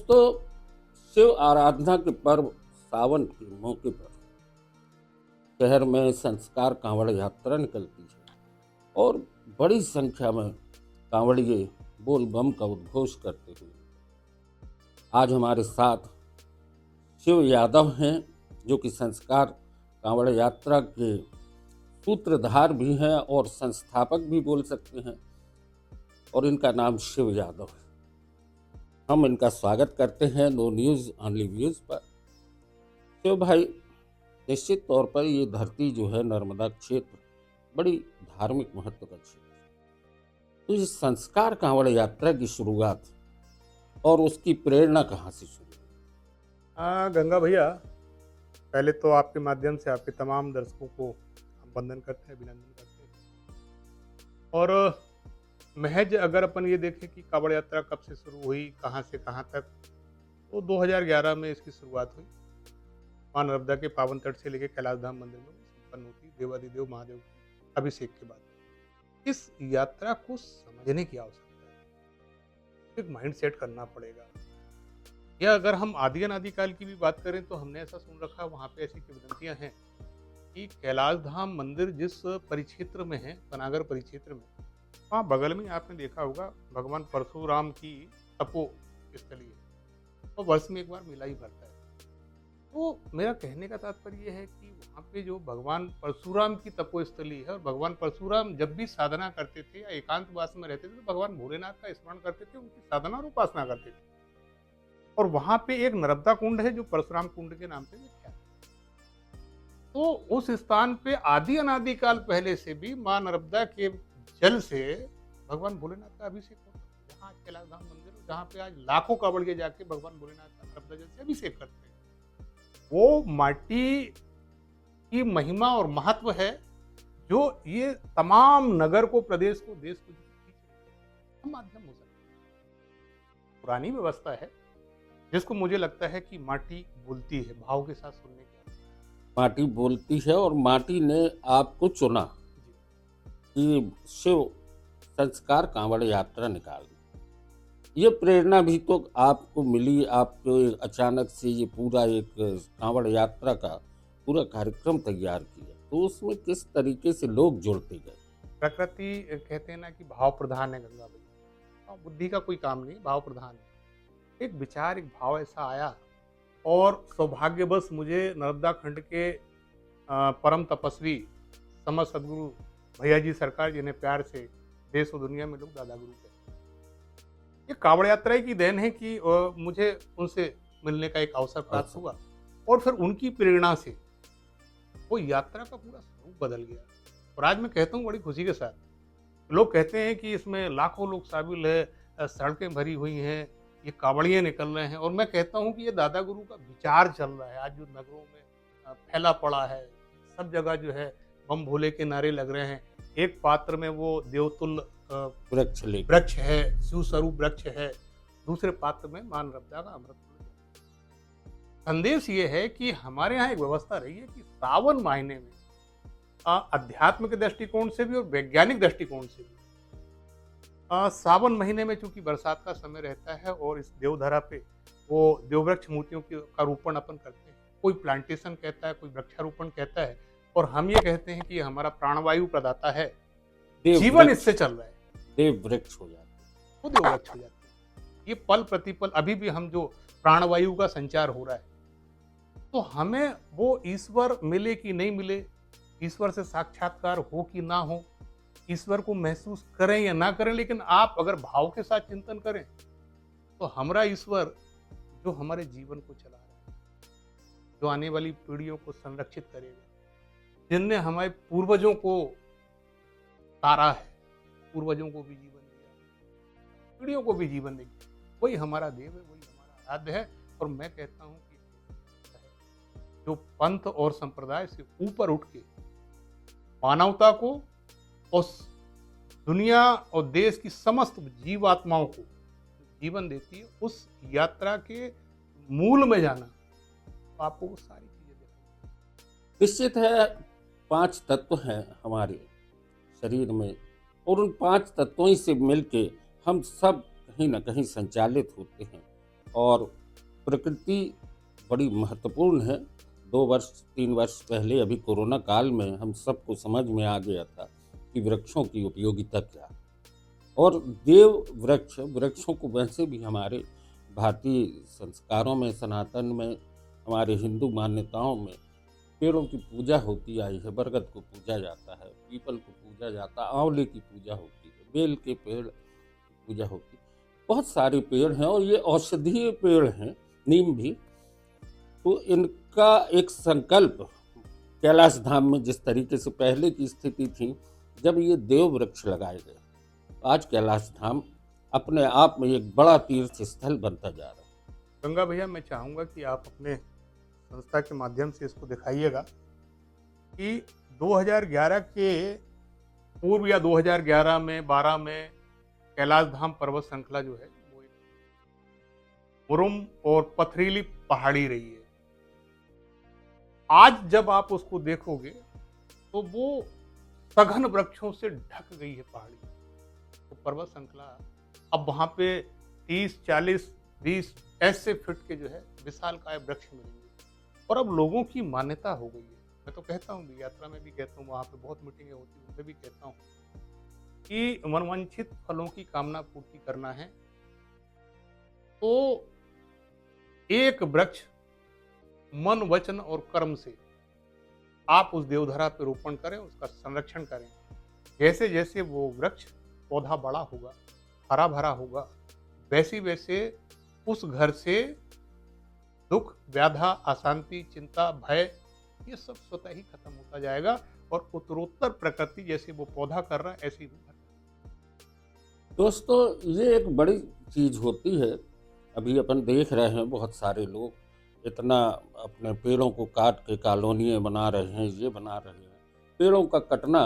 दोस्तों, शिव आराधना के पर्व सावन के मौके पर शहर में संस्कार कांवड़ यात्रा निकलती है और बड़ी संख्या में कांवड़िए बोल बम का उद्घोष करते हुए आज हमारे साथ शिव यादव हैं, जो कि संस्कार कांवड़ यात्रा के सूत्रधार भी हैं और संस्थापक भी बोल सकते हैं, और इनका नाम शिव यादव है। हम इनका स्वागत करते हैं नो न्यूज़ ऑनली व्यूज पर। शिव भाई, निश्चित तौर पर ये धरती जो है नर्मदा क्षेत्र बड़ी धार्मिक महत्व का क्षेत्र है। तो इस संस्कार कांवड़ यात्रा की शुरुआत और उसकी प्रेरणा कहाँ से शुरू हुई? हाँ गंगा भैया, पहले तो आपके माध्यम से आपके तमाम दर्शकों को हम वंदन करते हैं, अभिनंदन करते हैं। और महज अगर अपन ये देखें कि कांवड़ यात्रा कब से शुरू हुई, कहाँ से कहाँ तक, तो 2011 में इसकी शुरुआत हुई। माँ नर्मदा के पावन तट से लेकर कैलाश धाम मंदिर में संपन्न होती देवादिदेव महादेव के अभिषेक के बाद। इस यात्रा को समझने की आवश्यकता है, एक माइंड सेट करना पड़ेगा। या अगर हम आदि अनादिकाल की भी बात करें तो हमने ऐसा सुन रखा, वहाँ पे ऐसी किंवदंतियां हैं कि कैलाश धाम मंदिर जिस परिक्षेत्र में है, पनागर परिक्षेत्र में, वहाँ बगल में आपने देखा होगा भगवान परशुराम की तपो स्थली है और वर्ष में एक बार मेला ही भरता है। तो मेरा कहने का तात्पर्य यह है कि वहाँ पे जो भगवान परशुराम की तपोस्थली है और भगवान परशुराम जब भी साधना करते थे या एकांतवास में रहते थे तो भगवान भोलेनाथ का स्मरण करते थे, उनकी साधना और उपासना करते थे। और वहां पे एक नर्मदा कुंड है जो परशुराम कुंड के नाम से विख्यात है। तो उस स्थान पे आदि अनादिकाल पहले से भी माँ नर्मदा के जल से भगवान भोलेनाथ का अभिषेक होता है। जहाँ आज कैलाश धाम मंदिर है, जहाँ पे आज लाखों कांवड़िए जाके भगवान भोलेनाथ का नर्मदा जल से अभिषेक करते हैं। वो माटी की महिमा और महत्व है जो ये तमाम नगर को, प्रदेश को, देश को माध्यम हो सकता है। पुरानी व्यवस्था है जिसको मुझे लगता है कि माटी बोलती है, भाव के साथ सुनने की। माटी बोलती है और माटी ने आपको चुना कि शिव संस्कार कांवड़ यात्रा निकालनी। ये प्रेरणा भी तो आपको मिली, आपको अचानक से ये पूरा एक कांवड़ यात्रा का पूरा कार्यक्रम तैयार किया, तो उसमें किस तरीके से लोग जुड़ते गए? प्रकृति कहते हैं ना कि भाव प्रधान है गंगा भैया, बुद्धि का कोई काम नहीं, भाव प्रधान है। एक विचार, एक भाव ऐसा आया और सौभाग्यवश मुझे नर्मदा खंड के परम तपस्वी समझ सदगुरु भैया जी सरकार, जिन्हें प्यार से देश और दुनिया में लोग दादा गुरु कहते हैं, ये कांवड़ यात्रा की देन है कि मुझे उनसे मिलने का एक अवसर प्राप्त हुआ और फिर उनकी प्रेरणा से वो यात्रा का पूरा स्वरूप बदल गया। और आज मैं कहता हूँ बड़ी खुशी के साथ, लोग कहते हैं कि इसमें लाखों लोग शामिल है, सड़कें भरी हुई हैं, ये कांवड़िए निकल रहे हैं, और मैं कहता हूँ कि ये दादा गुरु का विचार चल रहा है। आज जो नगरों में फैला पड़ा है, सब जगह जो है बम भोले के नारे लग रहे हैं। एक पात्र में वो देवतुल्य वृक्ष है, शिव स्वरूप वृक्ष है, दूसरे पात्र में मां नर्मदा का अमृत। संदेश ये है कि हमारे यहाँ एक व्यवस्था रही है कि सावन महीने में अध्यात्म के दृष्टिकोण से भी और वैज्ञानिक दृष्टिकोण से भी, सावन महीने में चूंकि बरसात का समय रहता है और इस देवधरा पे वो देववृक्ष मूर्तियों का रोपण अपन करते हैं। कोई प्लांटेशन कहता है, कोई वृक्षारोपण कहता है, और हम ये कहते हैं कि हमारा प्राणवायु प्रदाता है, जीवन इससे चल रहा है, देव वृक्ष हो जाते हैं, वो देववृक्ष हो जाते हैं। ये पल प्रतिपल अभी भी हम जो प्राणवायु का संचार हो रहा है, तो हमें वो ईश्वर मिले कि नहीं मिले, ईश्वर से साक्षात्कार हो कि ना हो, ईश्वर को महसूस करें या ना करें, लेकिन आप अगर भाव के साथ चिंतन करें तो हमारा ईश्वर जो हमारे जीवन को चला रहा है, जो आने वाली पीढ़ियों को संरक्षित करेगा, जिनने हमारे पूर्वजों को तारा है, पूर्वजों को भी जीवन दिया, पीढ़ियों को भी जीवन देगा, वही हमारा देव है, वही हमारा आराध्य है। और मैं कहता हूँ कि जो पंथ और संप्रदाय से ऊपर उठ के मानवता को, उस दुनिया और देश की समस्त जीवात्माओं को जीवन देती है, उस यात्रा के मूल में जाना, तो आपको वो सारी चीजें देखना। निश्चित है, 5 तत्व हैं हमारे शरीर में और उन 5 तत्वों से मिलके हम सब कहीं ना कहीं संचालित होते हैं और प्रकृति बड़ी महत्वपूर्ण है। 2 वर्ष 3 वर्ष पहले अभी कोरोना काल में हम सबको समझ में आ गया था कि वृक्षों की उपयोगिता क्या है। और देव वृक्षों को वैसे भी हमारे भारतीय संस्कारों में, सनातन में, हमारे हिंदू मान्यताओं में पेड़ों की पूजा होती आई है। बरगद को पूजा जाता है, पीपल को पूजा जाता है, आंवले की पूजा होती है, बेल के पेड़ की पूजा होती है। बहुत सारे पेड़ हैं और ये औषधीय पेड़ हैं, नीम भी। तो इनका एक संकल्प कैलाश धाम में जिस तरीके से पहले की स्थिति थी जब ये देव वृक्ष लगाए गए, आज कैलाश धाम अपने आप में एक बड़ा तीर्थ स्थल बनता जा रहा है। गंगा भैया, मैं चाहूँगा कि आप अपने संस्था के माध्यम से इसको दिखाइएगा कि 2011 के पूर्व या 2011 में 12 में कैलाश धाम पर्वत श्रृंखला जो है वो एक मुरुम और पथरीली पहाड़ी रही है। आज जब आप उसको देखोगे तो वो सघन वृक्षों से ढक गई है पहाड़ी। तो पर्वत श्रृंखला अब वहाँ पे 30, 40, 20 ऐसे फीट के जो है विशालकाय वृक्ष मिलेंगे। और अब लोगों की मान्यता हो गई है, मैं तो कहता हूँ, यात्रा में भी कहता हूँ, वहाँ पे बहुत मीटिंगें होती हैं, उनमें भी कहता हूँ कि मनवांछित फलों की कामना पूर्ति करना है तो एक वृक्ष मन, वचन और कर्म से आप उस देवधरा पे रोपण करें, उसका संरक्षण करें। जैसे जैसे वो वृक्ष पौधा बड़ा होगा, हरा भरा होगा, वैसे वैसे उस घर से दुख, व्याधा, अशांति, चिंता, भय ये सब स्वतः ही खत्म होता जाएगा और उत्तरोत्तर प्रकृति जैसे वो पौधा कर रहा है ऐसे ही वो घर। दोस्तों, ये एक बड़ी चीज होती है। अभी अपन देख रहे हैं बहुत सारे लोग इतना अपने पेड़ों को काट के कॉलोनियाँ बना रहे हैं, ये बना रहे हैं। पेड़ों का कटना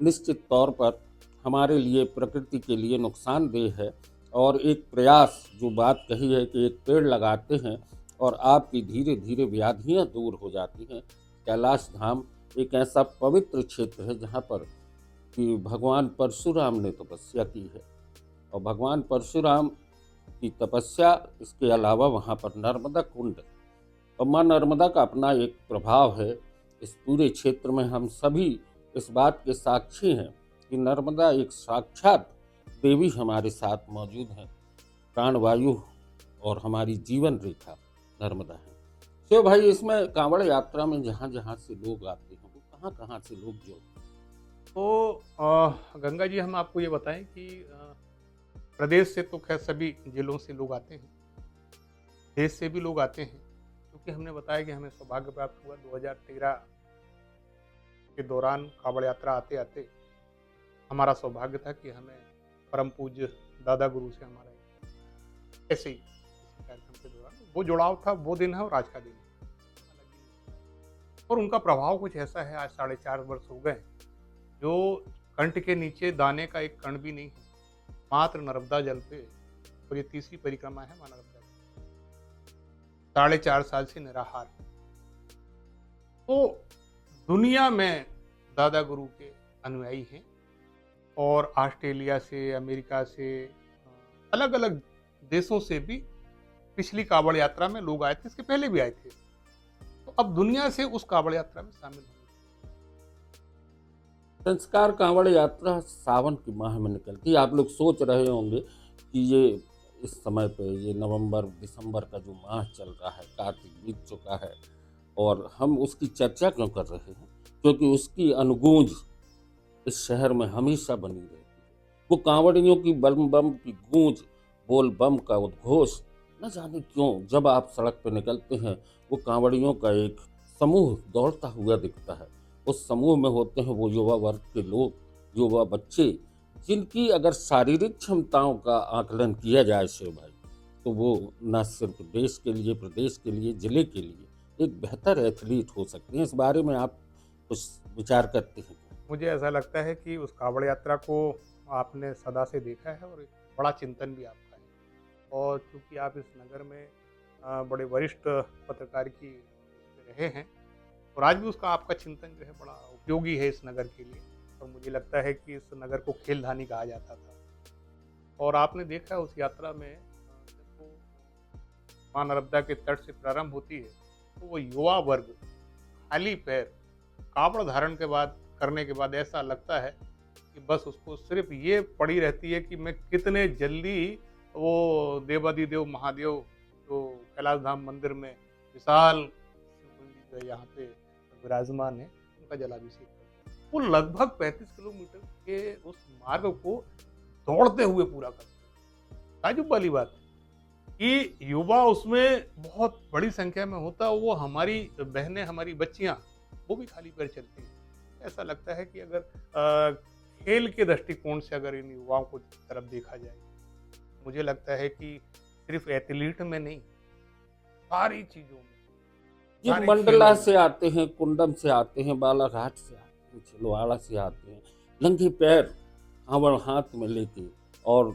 निश्चित तौर पर हमारे लिए, प्रकृति के लिए नुकसानदेह है। और एक प्रयास, जो बात कही है कि एक पेड़ लगाते हैं और आपकी धीरे धीरे व्याधियाँ दूर हो जाती हैं। कैलाश धाम एक ऐसा पवित्र क्षेत्र है जहाँ पर कि भगवान परशुराम ने तपस्या की है। और भगवान परशुराम की तपस्या, इसके अलावा वहाँ पर नर्मदा कुंड और माँ नर्मदा का अपना एक प्रभाव है इस पूरे क्षेत्र में। हम सभी इस बात के साक्षी हैं कि नर्मदा एक साक्षात देवी हमारे साथ मौजूद है। प्राणवायु और हमारी जीवन रेखा नर्मदा है। तो भाई, इसमें कांवड़ यात्रा में जहाँ जहाँ से लोग आते हैं वो कहाँ कहाँ से लोग जुड़ते हैं? तो गंगा जी, हम आपको ये बताएं कि प्रदेश से तो खैर सभी जिलों से लोग आते हैं, देश से भी लोग आते हैं, क्योंकि हमने बताया कि हमें सौभाग्य प्राप्त हुआ 2013 के दौरान कांवड़ यात्रा आते आते हमारा सौभाग्य था कि हमें परम पूज्य दादा गुरु से हमारा ऐसे ही कार्यक्रम के दौरान वो जुड़ाव था। वो दिन है और आज का दिन है, और उनका प्रभाव कुछ ऐसा है। आज 4.5 वर्ष हो गए जो कंठ के नीचे दाने का एक कण भी नहीं है, मात्र नर्मदा जल पे। और ये तीसरी परिक्रमा है मां नर्मदा की, 4.5 साल से निराहार है। तो दुनिया में दादा गुरु के अनुयायी हैं और ऑस्ट्रेलिया से, अमेरिका से, अलग अलग देशों से भी पिछली कांवड़ यात्रा में लोग आए थे, इसके पहले भी आए थे। तो अब दुनिया से उस कांवड़ यात्रा में शामिल होंगे। संस्कार कांवड़ यात्रा सावन के माह में निकलती है। आप लोग सोच रहे होंगे कि ये इस समय पे, ये नवंबर दिसंबर का जो माह चल रहा है, कार्तिक बीत चुका है और हम उसकी चर्चा क्यों कर रहे हैं? क्योंकि उसकी अनुगूंज इस शहर में हमेशा बनी रहती है। वो कांवड़ियों की बम बम की गूंज, बोल बम का उद्घोष, न जाने क्यों जब आप सड़क पर निकलते हैं वो कांवड़ियों का एक समूह दौड़ता हुआ दिखता है। उस समूह में होते हैं वो युवा वर्ग के लोग, युवा बच्चे, जिनकी अगर शारीरिक क्षमताओं का आकलन किया जाए शिव भाई, तो वो न सिर्फ देश के लिए, प्रदेश के लिए, जिले के लिए एक बेहतर एथलीट हो सकते हैं। इस बारे में आप कुछ विचार करते हैं? मुझे ऐसा लगता है कि उस कांवड़ यात्रा को आपने सदा से देखा है और एक बड़ा चिंतन भी आपका है। और क्योंकि आप इस नगर में बड़े वरिष्ठ पत्रकार की रहे हैं और आज भी उसका आपका चिंतन जो है बड़ा उपयोगी है इस नगर के लिए। और मुझे लगता है कि इस नगर को खेलधानी कहा जाता था। और आपने देखा उस यात्रा में जब वो मां नर्मदा के तट से प्रारंभ होती है, तो वो युवा वर्ग खाली पैर कावड़ धारण के बाद करने के बाद ऐसा लगता है कि बस उसको सिर्फ ये पड़ी रहती है कि मैं कितने जल्दी वो देवाधिदेव महादेव जो कैलाश धाम मंदिर में विशाल शिवलिंग जो है यहाँ पे विराजमान है, उनका जलाभिषेक करते हैं। वो लगभग 35 किलोमीटर के उस मार्ग को दौड़ते हुए पूरा करते हैं। ताजुब वाली बात है कि युवा उसमें बहुत बड़ी संख्या में होता है, वो हमारी बहनें, हमारी बच्चियां, वो भी खाली पैर चलती हैं। ऐसा लगता है कि अगर खेल के दृष्टिकोण से अगर इन युवाओं को तरफ देखा जाए, मुझे लगता है कि सिर्फ एथलीट में नहीं, सारी चीजों में, ये सारे मंडला खेलों में। से आते हैं, कुंडम से आते हैं, बालाघाट से आते हैं, छिंदवाड़ा से आते हैं, नंगे पैर कांवड़ हाथ में लेके और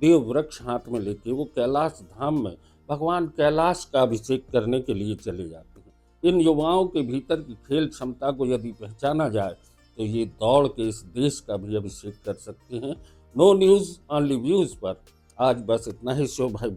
देव वृक्ष हाथ में लेके वो कैलाश धाम में भगवान कैलाश का अभिषेक करने के लिए चले जाते हैं। इन युवाओं के भीतर की खेल क्षमता को यदि पहचाना जाए तो ये दौड़ के इस देश का भी अभिषेक कर सकते हैं। नो न्यूज़ ओनली व्यूज़ पर आज बस इतना ही। शो भाई